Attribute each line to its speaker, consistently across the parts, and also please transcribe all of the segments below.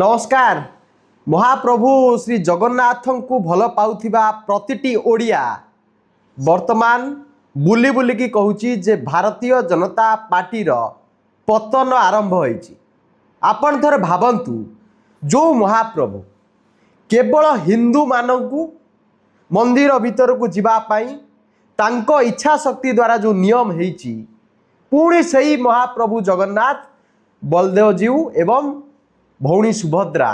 Speaker 1: नमस्कार। महाप्रभु श्री जगन्नाथ को भल पाउथिबा प्रतिटी ओडिया वर्तमान बुली बुलिकी कहूची जे भारतीय जनता पार्टी रो पतन आरंभ होईची। आपण थर भावंतु जो महाप्रभु केवल हिंदू मानकू मंदिर भीतर को जीवा पाई तांको इच्छा शक्ति द्वारा जो नियम होईची पुणी सही महाप्रभु जगन्नाथ बलदेव जीव एवं भौणी सुभद्रा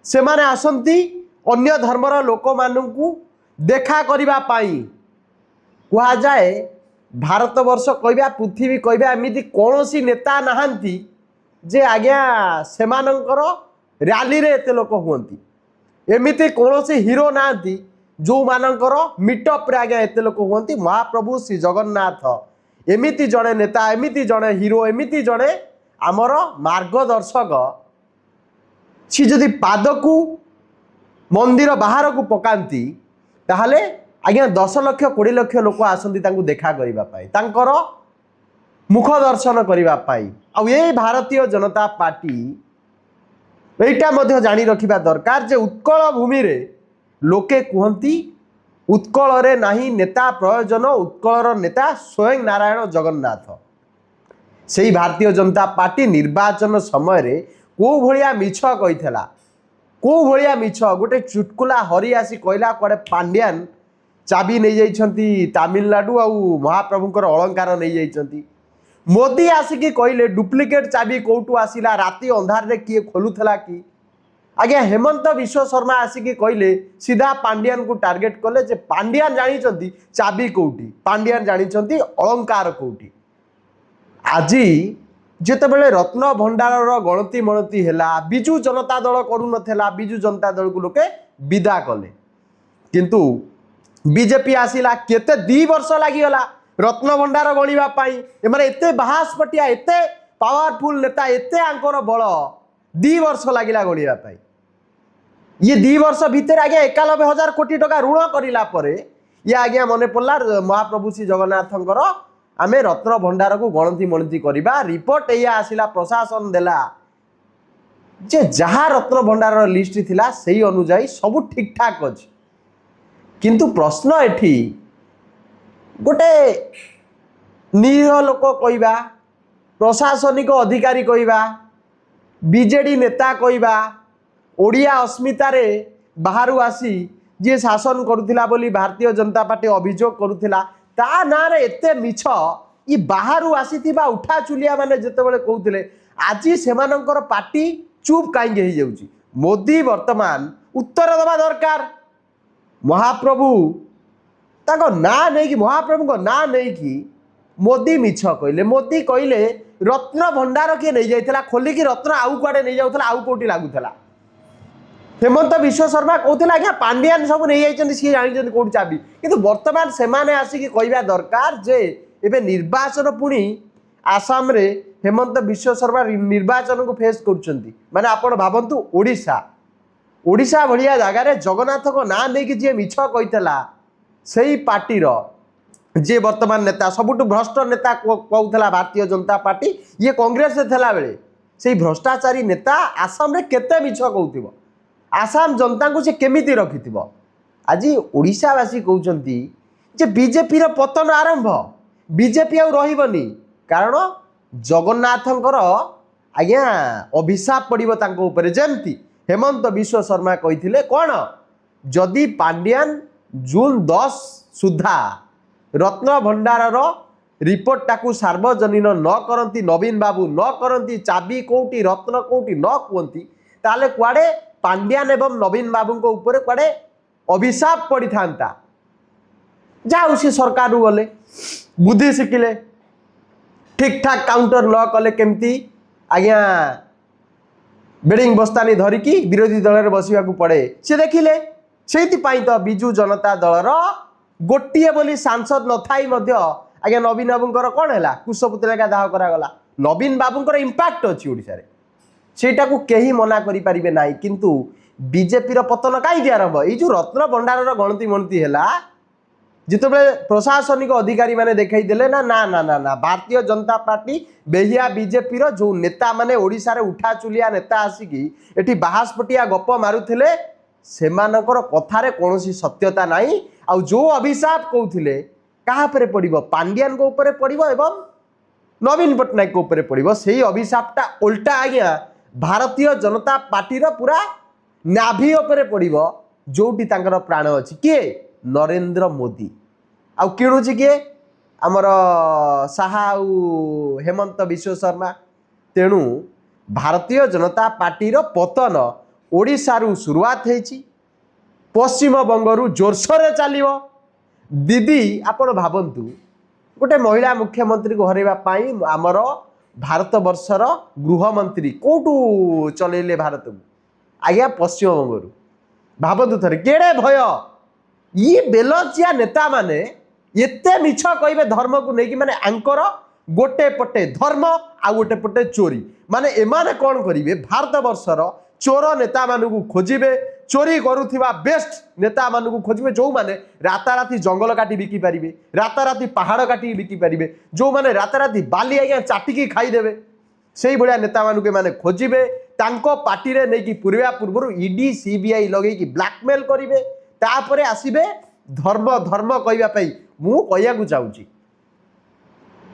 Speaker 1: से माने आसंती अन्य धर्मर लोक मानू देखा करबा पाई कहा जाए भारत वर्ष कहबा पृथ्वी कहबा एमती कौन सी नेता नहांती जे आज्ञा सेमानंकर रैली रे एते लोक हुंती एमती कौन सी हीरो नहांती जो मानकर मीटअप रे आज्ञा एते लोक हुंती। महाप्रभु श्री जगन्नाथ एमती जड़े नेता एमती जड़े हीरो एमती जड़े आमर मार्गदर्शक सी जदि पाद को मंदिर बाहर को पकाती ताहले आज्ञा 10 लाख 20 लाख लोक आसती देखा करने मुख दर्शन करने आ ये भारतीय जनता पार्टी यहीटा जानी रखिबा दरकार जे उत्कल भूमि रे लोके कहती उत्कल रे नाही नेता प्रयोजन उत्कलर नेता स्वयं नारायण जगन्नाथ। से भारतीय जनता पार्टी निर्वाचन समय रे को भलिया मिछ कहीथला को भलिया मिछ गोटे चुटकुला हरि आसी कहला कड़े पांड्यान चाबी नहीं जाइछंती तमिलनाडु आ महाप्रभुकर अलंकार नहीं जाइछंती। मोदी आसिकी कहले डुप्लिकेट चाबी कोटू आसिला राति अंधार रे किए खोलुथला कि आज्ञा हेमंत विश्व शर्मा आसिकी कहले सीधा पांड्यान को टार्गेट कले जे पांड्यान जानिछंती चाबी कोउटी पांड्यान जानिछंती अलंकार कोउटी। आजी जितेबले रत्न भंडार गणति मणति है विजु जनता दल करूनला विजु जनता दल को लोके विदा कले किंतु बीजेपी आसिला केते 2 वर्ष लागिगला रत्न भंडार गणिबापाई एमाने एते बाहासपटिया एते पावरफुल नेता एते आंकर बल 2 वर्ष लागिला गणिबापाई। ये 2 वर्ष भितर आज्ञा 91,000 कोटी टका ऋण करिला परे ये आज्ञा मने पड़ला महाप्रभु श्री जगन्नाथंकर आमे रत्न भंडार को गणति मणति करिबा रिपोर्ट या आसिला प्रशासन देला जे जहा रत्न भंडार लिस्ट थिला सेही अनुसार सब ठीक ठाक अछि किंतु प्रश्न एठी गोटे निरीह लोक कहबा प्रशासनिक अधिकारी कहबा बीजेडी नेता कहबा ओडिया अस्मितारे बाहरु आसी जे शासन करुथिला बोली भारतीय जनता पार्टी अभियोग करुथिला ता ना रे एते मिछ ये बाहरु आसीथिबा उठा चुलिया माने जेतेबेले कहउथिले आजी सेमानंकर पार्टी चुप काहे हे जाउची। मोदी वर्तमान उत्तर दबा दरकार महाप्रभु ताको ना नहीं कि महाप्रभु को ना नहीं कि मोदी मिछ कहले मोदी कहले रत्न भंडार के नहीं जाइतला खोली कि रत्न आउ कुआडे नहीं जाउतला आउ कोटी लागुतला। हेमंत विश्व शर्मा कहते आज्ञा पांड्यान सब नहीं जाइछन्ती सी जानिछन्ती कोठी चाबी किंतु वर्तमान सेमाने आसिकी कहबा दरकार जे एबे निर्वाचन पुणी आसाम रे हेमंत विश्व शर्मा निर्वाचन को फेस करछन्ती माने आपण भाबंतु ओडिशा भलिया जगह रे जगन्नाथ को ना नहीं कि जे मिछ कहितला सेही पार्टी रो जे वर्तमान नेता सबुठ भ्रष्ट नेता कहउथला भारतीय जनता पार्टी ये कांग्रेस रे थला बेले सेही भ्रष्टाचारी नेता आसाम रे केते मिछ कहउथिबो आसाम जनता को से केमिति रखिथिबो। आज ओडिशावासी कहउचंती जे बीजेपी रो पतन आरंभ बीजेपी आ रहिबनी कारण जगन्नाथंकर आज्ञा अभिशाप पड़िबो तांको ऊपर जेमती हेमंत विश्व शर्मा कहिथिले कोन जदि पांड्यान जून 10 सुधा रत्न भंडार रिपोर्ट टाकू सार्वजनीन न करंती नवीन बाबू न करंती चाबी कोउटी रत्न कोउटी न कहंती ताले कुआडे पांड्यान एवं नवीन बाबू को ऊपर कुआडे अभिशाप पड़ी था जाऊ सी सरकार गले बुद्धि शिखिले ठीक ठाक काउंटर न कले केमती आज्ञा बेडिंग बस्तानी धरिकी विरोधी दल में बसवा पड़े सी देखिले से तो विजु जनता दलर गोटे बोली सांसद न थाई मध्य आज्ञा नवीन बाबूंकर कौन है कुशपुतलिका दाह करागला नवीन बाबूंकर इंपैक्ट अच्छी ओडिशा रे सेटा को कहीं मना करि परिबे नाही किंतु बीजेपी रो पतन काई आरंभ ये जो रत्न भंडार गणति मणति है जितेबाला प्रशासनिक अधिकारी माने देखई देले ना ना ना ना ना भारतीय जनता पार्टी बेहिया बीजेपी रो जो नेता माने ओडिशा रे उठा चुलिया नेता आसिकी एठी बाहासपटिया गप मारुथिले सेमानकर कथारे कोनोसी सत्यता नाही आ जो अभिशाप कहउथिले कहा परे पड़िबो पांड्यान को ऊपर पड़िबो एवं नवीन पट्टनायक को ऊपर पड़िबो सेही अभिशापटा उल्टा आज्ञा भारतीय जनता पार्टी रो पूरा नाभि ऊपर पड़िबो जोटी तांकर प्राण अछि के नरेंद्र मोदी आउ किणुची किए आमर साहा हेमंत विश्व शर्मा तेणु भारतीय जनता पार्टी रो पतन ओडिशारू शुरुआत होईची पश्चिम बंगरू जोरसोर चलिबो दीदी आपण भाबंतु गोटे महिला मुख्यमंत्री को हरैबा पाई आमर भारत वर्षर गृहमंत्री कोटू चलेले भारत को आज्ञा पश्चिम बंगरू भाबंतु थरे केड़े भय ये बेलचिया नेता माने एते मिछ कहबे धर्म को लेकिन माने आंकर गोटे पटे धर्म आ गोटे पटे चोरी माने एमाने कौन करिवे भारत वर्षर चोर नेता मानू खोजिबे चोरी करुथिबा बेस्ट नेता मानू खोजिबे जो माने राताराती जंगल काटी बिकी पारिबे राताराती पहाड़ काटी बिकी पारिबे जो माने राताराती बाली आज्ञा चाटिकी खाईदेवे से भाया नेता मानू के माने खोजिबे तांको पार्टी रे नेकी पूर्वा पूर्व ईडी सीबीआई लगे कि ब्लैकमेल करिवे तापरे आसीबे धर्म धर्म कहबा पई मु कहया को चाहूची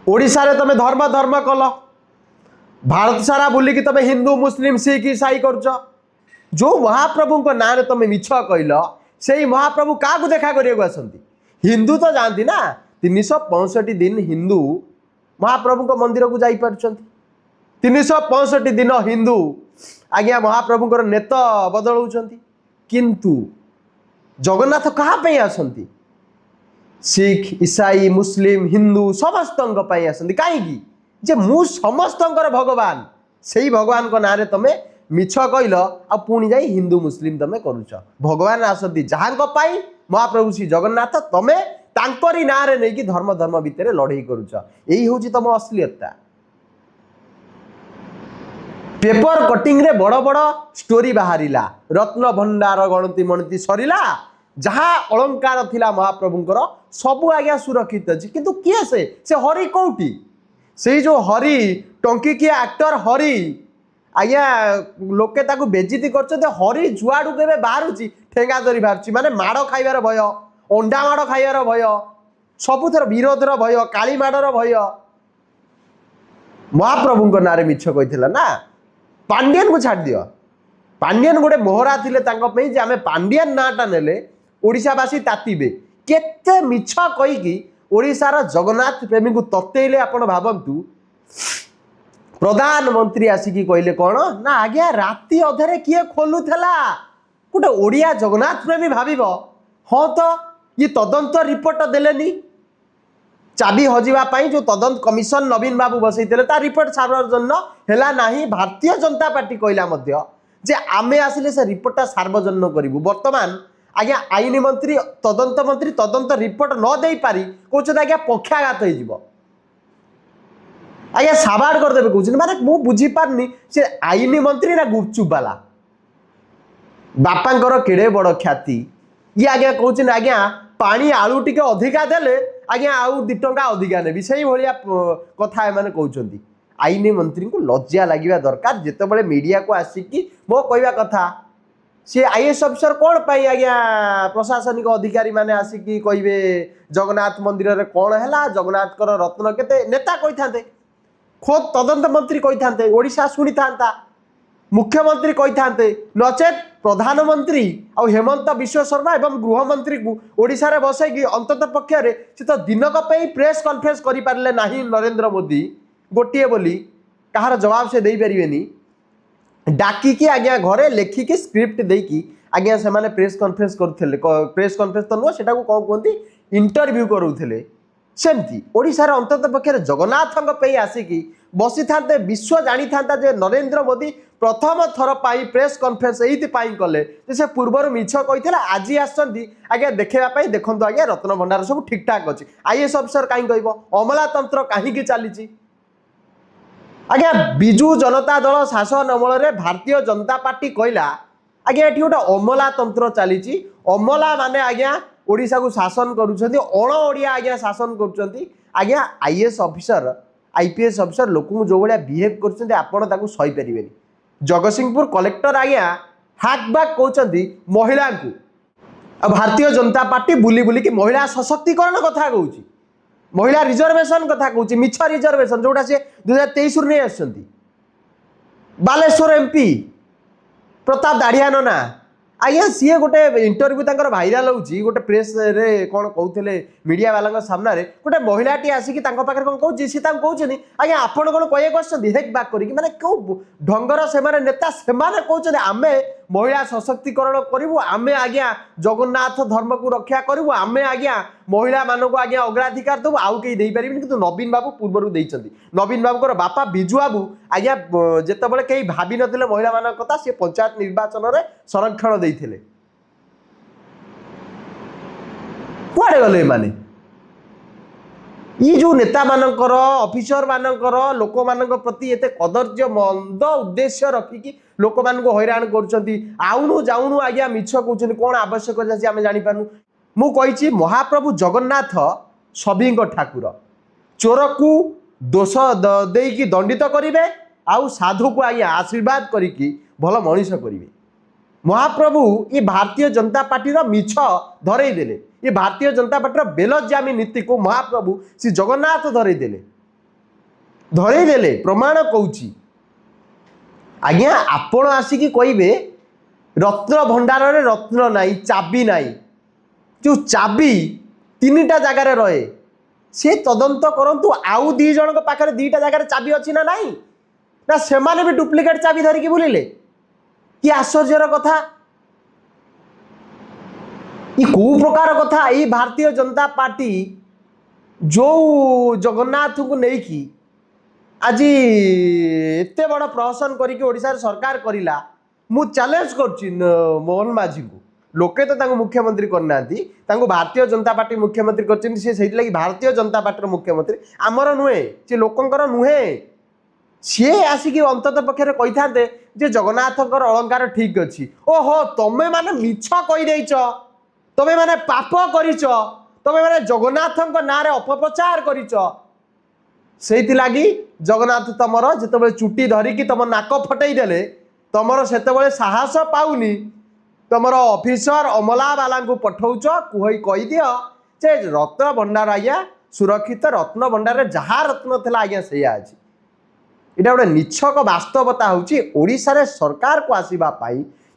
Speaker 1: ओडिसा रे तमे धर्म धर्म कल भारत सारा बुलिकी तमे हिंदू मुस्लिम सिख ईसाई करछ जो महाप्रभु को नाम तमे मिछ कहल से महाप्रभु क्या को देखा करिया आसंती हिंदू तो जानती ना 365 दिन हिंदू महाप्रभु को मंदिर को जाई परछंती 365 दिन हिंदू आज्ञा महाप्रभु को नेत बदलौछंती किंतु जगन्नाथ कहाँ पे आसंती सिख ईसाई मुस्लिम हिंदू समस्त आसंती कहीं जे मु समस्त भगवान से भगवान को नारे तमे मिछ कहल आ पुणी जाई हिंदू मुस्लिम तमे करूछ भगवान आसती जहाँ महाप्रभु श्री जगन्नाथ तमे तांकरी नारे नहीं कि धर्म धर्म भितर लड़ई करूछ यही हूँ तुम अश्लीलता पेपर कटिंग रे बड़ बड़ स्टोरी बाहरिला रत्न भंडार गणति मणति सरिला जहाँ अलंकार थिला महाप्रभुंकर सबू आज्ञा सुरक्षित अच्छी किंतु किए से हरि कौटी से जो हरि टंकिकिया एक्टर हरि आज्ञा लोके ताकू बेजिति करछते हरि जुआडू केबे बाहरुची ठेंगा धरी बाहरुची माने माड़ खाइबार भय अंडा माड़ खाइबार भय सबुथर विरोधर भय काली माड़र भय महाप्रभुंकर नारे मिछ कहिथिला ना पांड्यान को छाड़ दियो पांड्यान गोटे मोहरा थिले तांको पई जे आमे पांड्यान नाटा नेले ओडिशावासी तातीबे केते मिछ कहिकी ओडिशार जगन्नाथ प्रेमी को ततेइले आपण भाबंतु प्रधानमंत्री आसिकी कहले कौन ना आज्ञा राति अधरे किए खोलुला गोटे ओडिया जगन्नाथ प्रेमी भाविबो हाँ तो ये तदंत रिपोर्ट देलेनी चाबी हजिबा पाई जो तदंत कमिशन नवीन बाबू बसैते ता रिपोर्ट सार्वजन हैला नाही भारतीय जनता पार्टी कहला मध्य जे आमे आसिले से रिपोर्ट सार्वजन करिवु वर्तमान आज्ञा आईन मंत्री तदंत रिपोर्ट न दे पारी कहते आज्ञा पक्षाघात हो आज्ञा साबाड़ करदेवे कहते माने मु बुझी पारनी से आईन मंत्री ना गुपचुप वाला बापांकर केड़े बड़ ख्याति ये आज्ञा कहते आज्ञा पानी आलू टिके अधिका देले आज्ञा आउ 2 टंका अधिका नेबी से भाया कथा एमाने कहउछंती आईन मंत्री को लज्जा लगे दरकार जितेबाला मीडिया को आसिकी मो कहवा कथा सी आईएएस अफिसर कौन पाई आज्ञा प्रशासनिक अधिकारी माने आसिकी कहिबे जगन्नाथ मंदिर रे कौन हैला जगन्नाथ कर रत्न केते नेता कहि थांते खोद तदंत मंत्री कहि थांते ओडिशा सुनी थांता मुख्यमंत्री कहि थांते नचेत प्रधानमंत्री और हेमंत विश्व शर्मा एवं गृहमंत्री को ओडिशा रे बसैकी अंतत पक्ष रे से तो दिनक पे प्रेस कॉन्फ्रेंस करि पारले नाही नरेंद्र मोदी गोटिए बोली कहार जवाब से दे परिबेनी डाकिकी आज्ञा घरे लेखिकी स्क्रिप्ट देकी आज्ञा से माने प्रेस कॉन्फ्रेंस करथिले प्रेस कॉन्फ्रेंस तो नुह सेटा को कौन कहती इंटरव्यू करूथिले सेमती ओडिशार अंतत पक्षे जगन्नाथ पे आसिकी बसी था विश्व जानी था जे नरेंद्र मोदी प्रथम थर पाई प्रेस कॉन्फ्रेंस ये कले से पूर्वर मिछ कही आज आज्ञा देखापी देखो आज्ञा रत्न भंडार सब ठीक ठाक अच्छी आईएएस अफिसर कहीं कह अमलातंत्र कहीं चली आज्ञा विजु जनता दल शासन अमल में भारतीय जनता पार्टी कहला आज्ञा ये गोटे अमलातंत्र चली अमला माने आज्ञा ओडिशा को शासन करुछंती अण ओडिया आज्ञा शासन करुछंती आज्ञा आईएएस ऑफिसर आईपीएस ऑफिसर लोक जो भाया बिहेव करछंती आपण ताकू सही परिबेनी जगतसिंहपुर कलेक्टर आज्ञा हाक बाक कहते महिला को भारतीय जनता पार्टी बुली बुली कि महिला सशक्तिकरण कथा कहूँ महिला रिजर्वेशन कथा कहूँ मिछ रिजर्वेशन जोटा सी 2023 नहीं आसुँच बालेश्वर एमपी प्रताप दाढ़िया नना आज्ञा सी गोटे इंटरव्यू तक भाइराल होची गोटे प्रेस रे कौन कहते मीडिया वाला सामने गोटे महिलाटी आसिक पाखे कौन कहूँ सी कहते आज्ञा आपण कौन कह हेक बाक करी माने क्यों ढंगर से नेता से कहते आमे महिला सशक्तिकरण करूँ आमे आज्ञा जगन्नाथ धर्म को रक्षा करूँ आमे आज्ञा महिला मानक आज्ञा अग्राधिकार देवु आउ कहीं दे पारे कि नवीन बाबू पूर्वर देते नवीन बाबू बापा बिजु बाबू आज्ञा जितेबाला कहीं भावी नथिले महिला मान कथा सी पंचायत निर्वाचन में संरक्षण देते कुआडे गले माने ये जो नेता मानकर ऑफिसर मानकर लोक मानक प्रति एते कदर्य मंद उद्देश्य रखिकी लोक मान को हैरान करुँच आउनु जाउनु आज्ञा मिछ कहते कौन आवश्यक अच्छे आम जापारू मु कही महाप्रभु जगन्नाथ सभी ठाकुर चोर को दोष देकी दंडित करेंगे आउ साधु को आज्ञा आशीर्वाद करिकी भल मनीष करेंगे महाप्रभु ये भारतीय जनता पार्टी मिछ धरई देले ये भारतीय जनता पार्टी बेलजामी नीति को महाप्रभु श्री जगन्नाथ धरई देले प्रमाण कहूँ आज्ञा आपण आसिकी कहे रत्न भंडार रे रत्न नाई चाबी नाई जो चाबी तीन टा जगार रहे से तदंत करंतु आउ दी जन पाखे दीटा जगार चाबी अच्छी ना नाई ना सेमाने भी डुप्लिकेट चाबी धरिकी बुलिले कि आश्चर्यर कथा ये कौ प्रकार कथा ये भारतीय जनता पार्टी जो जगन्नाथ को लेकिन आज एत बड़ प्रहसन करके ओडिशा सरकार करिला मु चैलेंज करछि मोहन माझी को लोके तो मुख्यमंत्री करना भारतीय जनता पार्टी मुख्यमंत्री कर भारतीय जनता पार्टी मुख्यमंत्री आमर नुहे सी लोकंकर नुहे सी आसिक अंतत पक्षे कही था जे जगन्नाथ अलंकार ठीक अच्छी ओहो तमें माने मिछ कहीदेच तमें माने पाप करिच तमें माने जगन्नाथ ना अपप्रचार करिच से जगन्नाथ तुमर जिते चुटी धरिकी तुम नाक फटई देले तुमर से साहस पाऊनी तुमर ऑफिसर अमला वाला को पठाउच कही दियो जे रत्न भंडार आज्ञा सुरक्षित रत्न भंडार जहाँ रत्न था आज्ञा से आज इटा गोटे निछक वास्तवता होशार सरकार को आसवा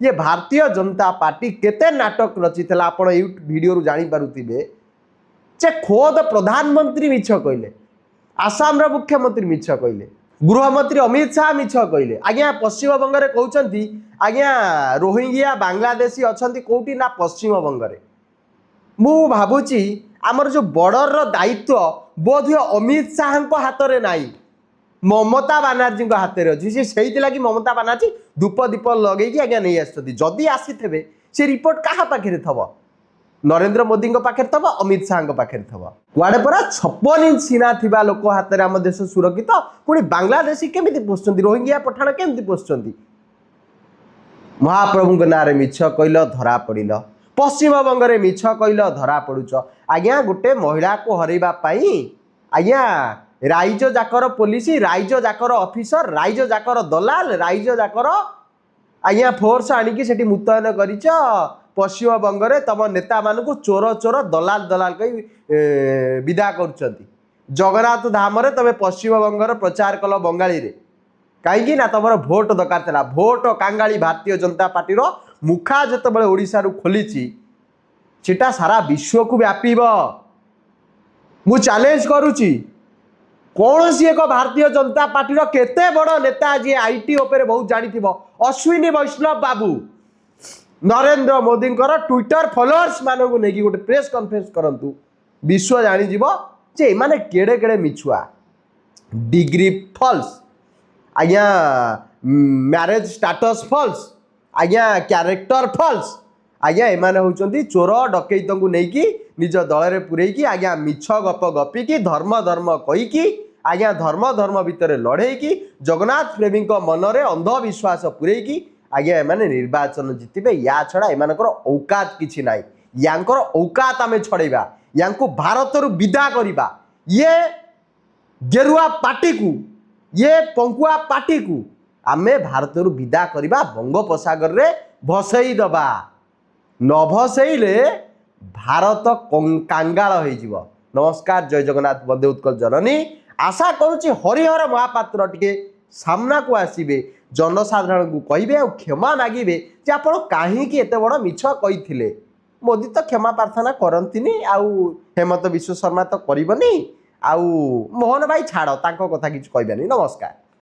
Speaker 1: ये भारतीय जनता पार्टी केते नाटक रचिला आप वीडियो जानीपारे जे खोद प्रधानमंत्री मिछ कहले आसाम मुख्यमंत्री मिछ कहले गृहमंत्री अमित शाह मिछ कहले आज्ञा पश्चिम बंग में कहते आज्ञा रोहिंग्या बांग्लादेशी अच्छा कौटी ना पश्चिम बंग में मु भावुची आमर जो बॉर्डर दायित्व बोध अमित शाह हाथ में नाई ममता बानार्जी हाथ में अच्छी से लगी ममता बानार्जी धूप दीप लगे आज्ञा नहीं आदि आसी थे से रिपोर्ट क्या पाखे थब नरेंद्र मोदी पाखे थब अमित शाह पाखे थब कुआड़े परा 56 इंच सीना थिबा लोक हाथ में आम देश सुरक्षित पुणी बांग्लादेशी केमी पोषुंट रोहिंग्या पठाण केमी पोषुंट महाप्रभु ना मिछ कहल धरा पड़ पश्चिम बंग में मिछ कहल धरा पड़ुच आज्ञा गोटे महिला को हरइवाई आज्ञा राइज जाकर पुलिस राइज जाकर ऑफिसर राइज जाकर दलाल राइज जाकर आज्ञा फोर्स आणिकी सेठी मुतयन करिच पश्चिम बंग में तुम नेता मान को चोर चोर दलाल दलाल कही विदा कर जगन्नाथ धाम तुम पश्चिम बंगर प्रचार कल बंगाली रे कहीं ना तुम भोट दरकार था भोट कांगाली भारतीय जनता पार्टी मुखा जिते ओडिशा खोली सेटा सारा विश्व को व्यापीब मु चैलेंज करुच्ची कौन सी एक भारतीय जनता पार्टी केते बड़ नेता जी आईटी उपरे बहुत जानी अश्विनी वैष्णव बाबू नरेंद्र मोदी ट्विटर फॉलोअर्स मानक नहीं गोटे प्रेस कॉन्फ्रेंस करंतु विश्व जानीज जे माने केड़े केड़े मिछुआ डिग्री फॉल्स आज्ञा मैरेज स्टेटस फॉल्स आज्ञा कैरेक्टर फॉल्स आज्ञा एमाने होचंती चोर डकैत को लेकिन निज दल में पुरैकी आज्ञा मिछ गप गपिकी धर्म धर्म कहीकि आज्ञा धर्म धर्म भितर लड़ेकी जगन्नाथ प्रेमी मनरे अंधविश्वास पुरैकी आज्ञा एमाने निर्वाचन जितबे या छड़ा एमानकर औकात किछि नाई यांकर औकात आमे छड़ेबा यांको भारत विदा करवा ये गेरुआ पार्टी को ये पंकुआ पार्टी को आमे भारत विदा करवा बंगोपसागर रे भसई दबा न भसईले भारत कांगाल हो। नमस्कार जय जगन्नाथ वंदे उत्कल जननी। आशा करुच्ची हरिहर महापात्र टिके सामना को आसबे जनसाधारण को कहे और क्षमा मागे जे आप कहीं एत बड़ मिछ कही मोदी तो क्षमा प्रार्थना करती आउ हेमंत विश्व शर्मा तो करनी आउ मोहन भाई छाड़ तांको कथा किछ कहबानी। नमस्कार।